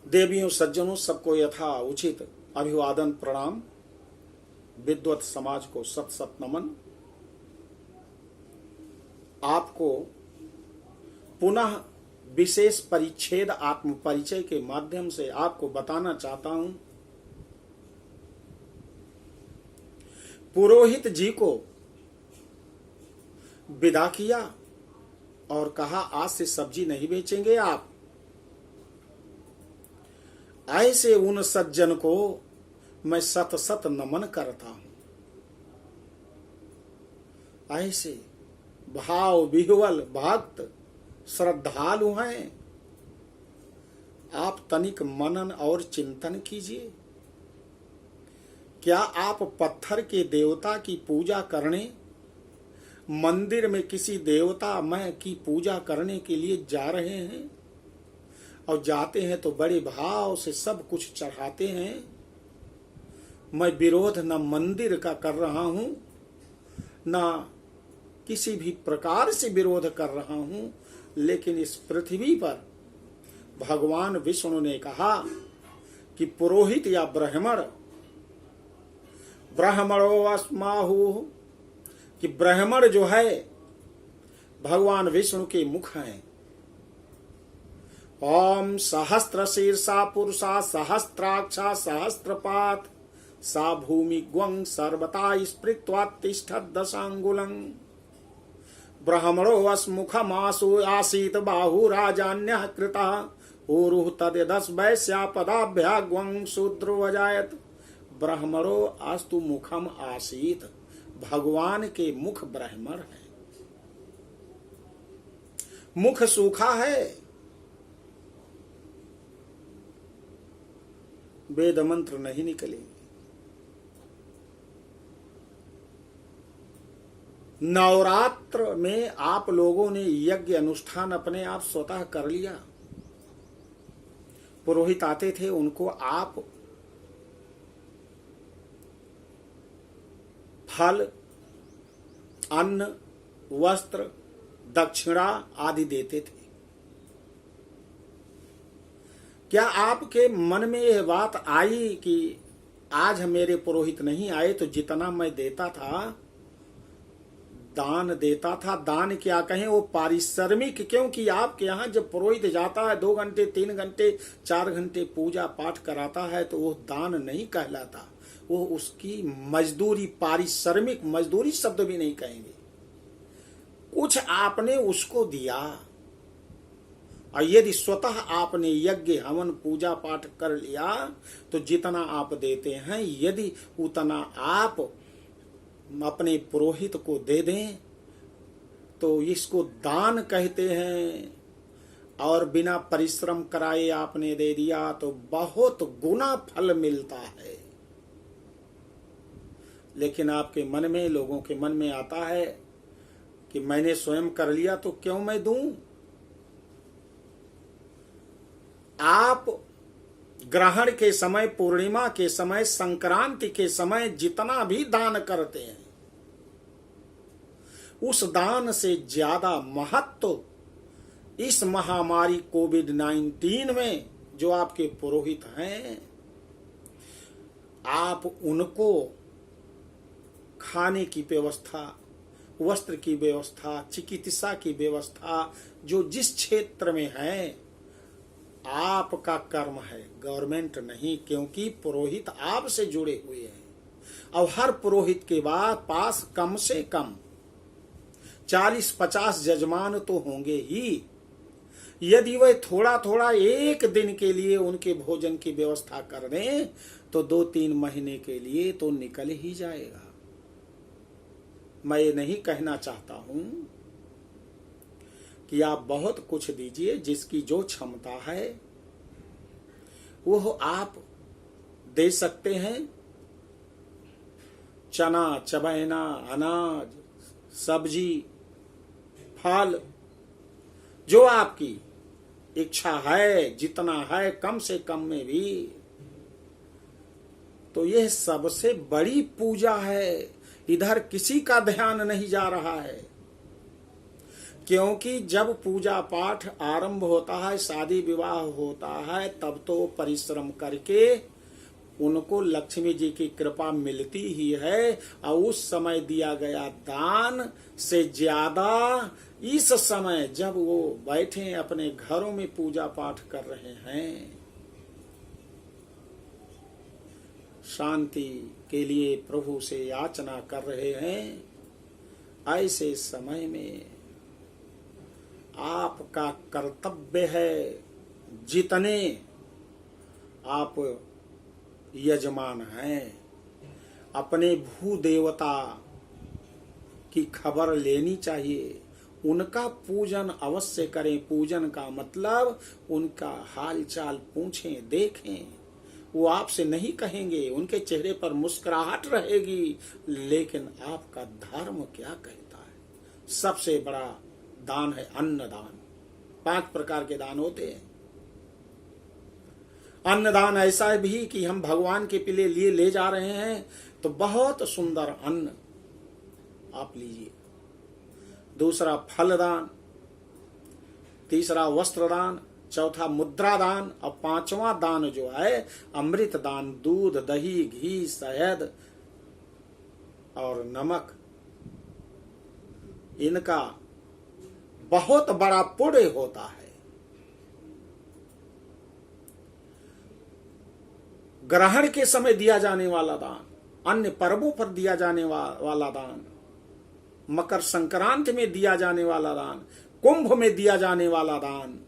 देवियों सज्जनों सबको यथा उचित अभिवादन प्रणाम। विद्वत समाज को सत सत नमन। आपको पुनः विशेष परिच्छेद आत्म परिचय के माध्यम से आपको बताना चाहता हूं। पुरोहित जी को विदा किया और कहा आज से सब्जी नहीं बेचेंगे आप। ऐसे उन सज्जन को मैं सत सत नमन करता हूं। ऐसे भाव विह्वल भक्त श्रद्धालु हैं। आप तनिक मनन और चिंतन कीजिए। क्या आप पत्थर के देवता की पूजा करने, मंदिर में किसी देवता मैं की पूजा करने के लिए जा रहे हैं? और जाते हैं तो बड़े भाव से सब कुछ चढ़ाते हैं। मैं विरोध न मंदिर का कर रहा हूं, न किसी भी प्रकार से विरोध कर रहा हूं, लेकिन इस पृथ्वी पर भगवान विष्णु ने कहा कि पुरोहित या ब्राह्मण, ब्राह्मणो अस्माहु, कि ब्राह्मण जो है भगवान विष्णु के मुख हैं। ओम सहस्त्र शीर्षा पुरुषा सहस्त्राक्षा सहस्त्रपात सा भूमि ग्वं सर्वता स्पृत्वा तिष्ठत् दशांगुलं। ब्राह्मणो अस्मुखमासु आसीत बाहु राजान्यः कृतः ऊरुः तद्यदस् वैश्या पदाभ्या ग्वं शूद्रो अजायत। ब्राह्मणो अस्तु मुखम आसीत, भगवान के मुख ब्राह्मण है। मुख सूखा है, वेद मंत्र नहीं निकलेंगे। नवरात्र में आप लोगों ने यज्ञ अनुष्ठान अपने आप स्वतः कर लिया। पुरोहित आते थे, उनको आप फल, अन्न, वस्त्र, दक्षिणा आदि देते थे। क्या आपके मन में यह बात आई कि आज मेरे पुरोहित नहीं आए तो जितना मैं देता था, दान देता था, दान क्या कहें वो पारिश्रमिक, क्योंकि आपके यहाँ जब पुरोहित जाता है 2 घंटे 3 घंटे 4 घंटे पूजा पाठ कराता है तो वो दान नहीं कहलाता, वो उसकी मजदूरी, पारिश्रमिक, मजदूरी शब्द भी नहीं कहेंगे। कुछ आपने उसको दिया। और यदि स्वतः आपने यज्ञ हवन पूजा पाठ कर लिया तो जितना आप देते हैं यदि उतना आप अपने पुरोहित को दे दें तो इसको दान कहते हैं। और बिना परिश्रम कराए आपने दे दिया तो बहुत गुना फल मिलता है। लेकिन आपके मन में, लोगों के मन में आता है कि मैंने स्वयं कर लिया तो क्यों मैं दूं? आप ग्रहण के समय, पूर्णिमा के समय, संक्रांति के समय जितना भी दान करते हैं उस दान से ज्यादा महत्व इस महामारी कोविड-19 में जो आपके पुरोहित हैं, आप उनको खाने की व्यवस्था, वस्त्र की व्यवस्था, चिकित्सा की व्यवस्था, जो जिस क्षेत्र में है आपका कर्म है, गवर्नमेंट नहीं, क्योंकि पुरोहित आपसे जुड़े हुए हैं। और हर पुरोहित के पास कम से कम 40-50 जजमान तो होंगे ही। यदि वह थोड़ा थोड़ा एक दिन के लिए उनके भोजन की व्यवस्था कर दें तो 2-3 महीने के लिए तो निकल ही जाएगा। मैं ये नहीं कहना चाहता हूं कि आप बहुत कुछ दीजिए, जिसकी जो क्षमता है वो आप दे सकते हैं। चना, चबैना, अनाज, सब्जी, फल, जो आपकी इच्छा है, जितना है, कम से कम में भी, तो यह सबसे बड़ी पूजा है। इधर किसी का ध्यान नहीं जा रहा है। क्योंकि जब पूजा पाठ आरंभ होता है, शादी विवाह होता है, तब तो परिश्रम करके उनको लक्ष्मी जी की कृपा मिलती ही है। और उस समय दिया गया दान से ज्यादा इस समय जब वो बैठे अपने घरों में पूजा पाठ कर रहे हैं, शांति के लिए प्रभु से याचना कर रहे हैं, ऐसे समय में आपका कर्तव्य है, जितने आप यजमान हैं, अपने भू देवता की खबर लेनी चाहिए, उनका पूजन अवश्य करें। पूजन का मतलब उनका हालचाल पूछें, देखें। वो आपसे नहीं कहेंगे, उनके चेहरे पर मुस्कुराहट रहेगी, लेकिन आपका धर्म क्या कहता है। सबसे बड़ा दान है अन्नदान। 5 प्रकार के दान होते हैं। अन्नदान ऐसा भी कि हम भगवान के लिए ले जा रहे हैं तो बहुत सुंदर अन्न आप लीजिए। दूसरा फलदान, तीसरा वस्त्रदान, चौथा मुद्रा दान, और 5वां दान जो है अमृत दान, दूध, दही, घी, शहद और नमक। इनका बहुत बड़ा पुण्य होता है। ग्रहण के समय दिया जाने वाला दान, अन्य पर्वों पर दिया जाने वाला दान, मकर संक्रांति में दिया जाने वाला दान, कुंभ में दिया जाने वाला दान,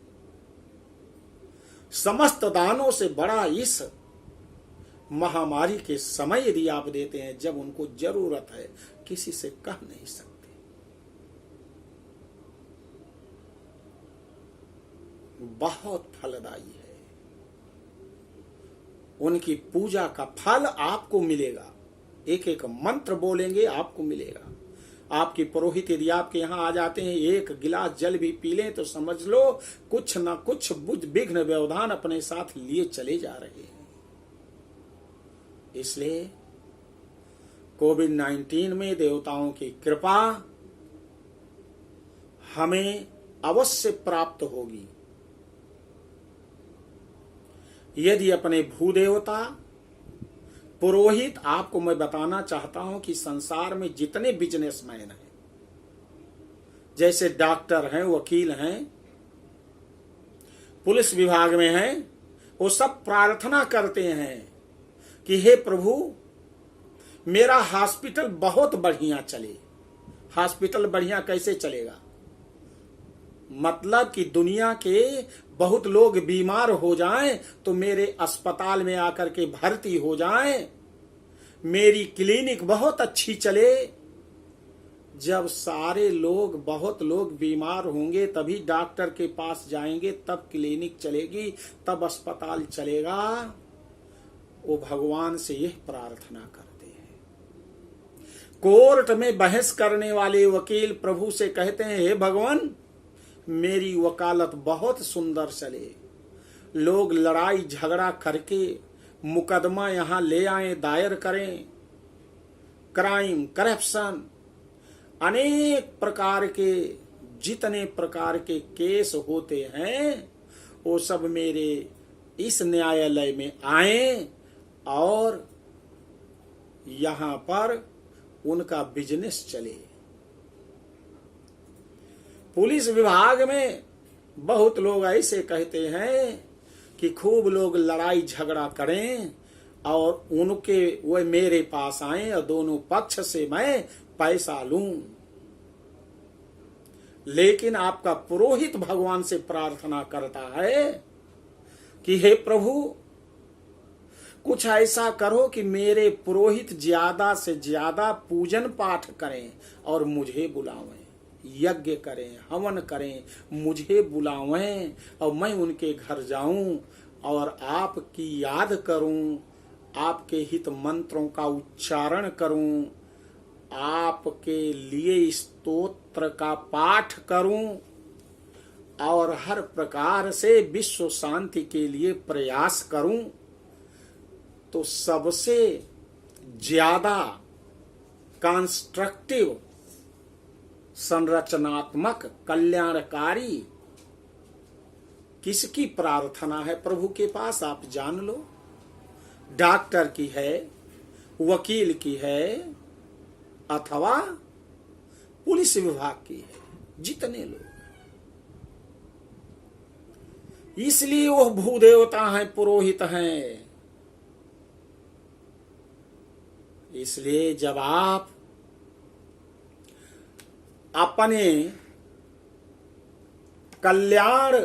समस्त दानों से बड़ा इस महामारी के समय यदि आप देते हैं, जब उनको जरूरत है, किसी से कह नहीं सकते। बहुत फलदायी है। उनकी पूजा का फल आपको मिलेगा। एक एक मंत्र बोलेंगे, आपको मिलेगा। आपके पुरोहित यदि आपके यहाँ आ जाते हैं, 1 गिलास जल भी पी लें तो समझ लो कुछ न कुछ विघ्न व्यवधान अपने साथ लिए चले जा रहे हैं। इसलिए कोविड-19 में देवताओं की कृपा हमें अवश्य प्राप्त होगी यदि अपने भूदेवता पुरोहित, आपको मैं बताना चाहता हूं कि संसार में जितने बिजनेसमैन हैं, जैसे डॉक्टर हैं, वकील हैं, पुलिस विभाग में हैं, वो सब प्रार्थना करते हैं कि हे प्रभु, मेरा हॉस्पिटल बहुत बढ़िया चले। हॉस्पिटल बढ़िया कैसे चलेगा? मतलब कि दुनिया के बहुत लोग बीमार हो जाएं तो मेरे अस्पताल में आकर के भर्ती हो जाएं, मेरी क्लिनिक बहुत अच्छी चले। जब सारे लोग, बहुत लोग बीमार होंगे तभी डॉक्टर के पास जाएंगे, तब क्लिनिक चलेगी, तब अस्पताल चलेगा। वो भगवान से यह प्रार्थना करते हैं। कोर्ट में बहस करने वाले वकील प्रभु से कहते हैं, हे भगवान, मेरी वकालत बहुत सुंदर चले, लोग लड़ाई झगड़ा करके मुकदमा यहां ले आए, दायर करें, क्राइम, करप्शन, अनेक प्रकार के जितने प्रकार के केस होते हैं वो सब मेरे इस न्यायालय में आए और यहां पर उनका बिजनेस चले। पुलिस विभाग में बहुत लोग ऐसे कहते हैं कि खूब लोग लड़ाई झगड़ा करें और उनके वो मेरे पास आए और दोनों पक्ष से मैं पैसा लूं। लेकिन आपका पुरोहित भगवान से प्रार्थना करता है कि हे प्रभु, कुछ ऐसा करो कि मेरे पुरोहित ज्यादा से ज्यादा पूजन पाठ करें और मुझे बुलावें, यज्ञ करें, हवन करें, मुझे बुलावें और मैं उनके घर जाऊं और आपकी याद करूं, आपके हित मंत्रों का उच्चारण करूं, आपके लिए स्तोत्र का पाठ करूं और हर प्रकार से विश्व शांति के लिए प्रयास करूं, तो सबसे ज्यादा कंस्ट्रक्टिव संरचनात्मक कल्याणकारी किसकी प्रार्थना है प्रभु के पास, आप जान लो। डॉक्टर की है, वकील की है, अथवा पुलिस विभाग की है, जितने लोग। इसलिए वो भूदेवता हैं, पुरोहित हैं। इसलिए जब आप अपने कल्याण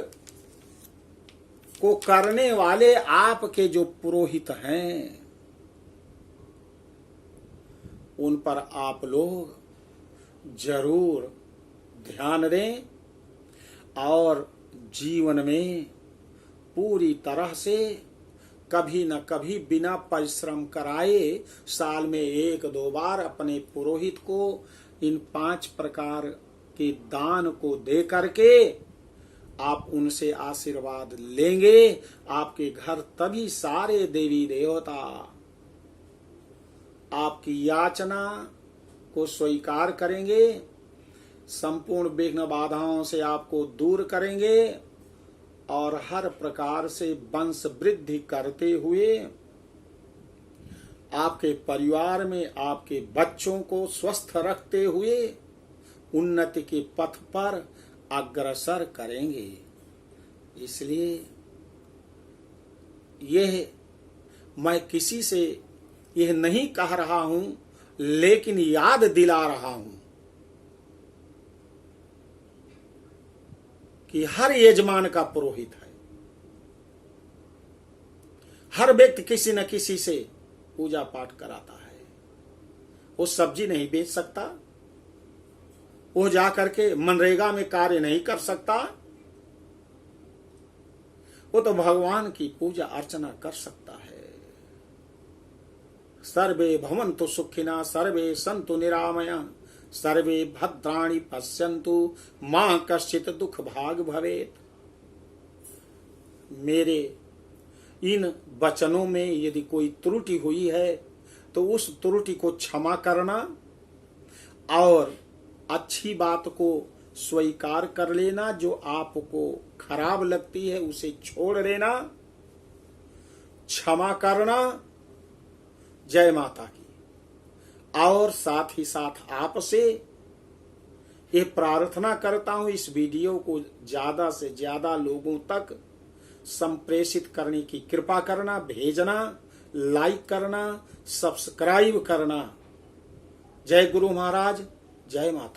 को करने वाले आपके जो पुरोहित हैं, उन पर आप लोग जरूर ध्यान दें और जीवन में पूरी तरह से कभी न कभी बिना परिश्रम कराए साल में 1-2 बार अपने पुरोहित को इन 5 प्रकार के दान को दे करके आप उनसे आशीर्वाद लेंगे। आपके घर तभी सारे देवी देवता आपकी याचना को स्वीकार करेंगे, संपूर्ण विघ्न बाधाओं से आपको दूर करेंगे और हर प्रकार से वंश वृद्धि करते हुए आपके परिवार में आपके बच्चों को स्वस्थ रखते हुए उन्नति के पथ पर अग्रसर करेंगे। इसलिए यह मैं किसी से यह नहीं कह रहा हूं, लेकिन याद दिला रहा हूं कि हर यजमान का पुरोहित है। हर व्यक्ति किसी न किसी से पूजा पाठ कराता है। वो सब्जी नहीं बेच सकता, वो जाकर के मनरेगा में कार्य नहीं कर सकता, वो तो भगवान की पूजा अर्चना कर सकता है। सर्वे भवन्तु सुखिनः, सर्वे सन्तु निरामया, सर्वे भद्राणि पश्यन्तु, मां कश्चित् दुख भाग भवेत्। मेरे इन वचनों में यदि कोई त्रुटि हुई है तो उस त्रुटि को क्षमा करना और अच्छी बात को स्वीकार कर लेना। जो आपको खराब लगती है उसे छोड़ देना, क्षमा करना। जय माता की। और साथ ही साथ आपसे ये प्रार्थना करता हूं, इस वीडियो को ज्यादा से ज्यादा लोगों तक संप्रेषित करने की कृपा करना, भेजना, लाइक करना, सब्सक्राइब करना। जय गुरु महाराज, जय माता।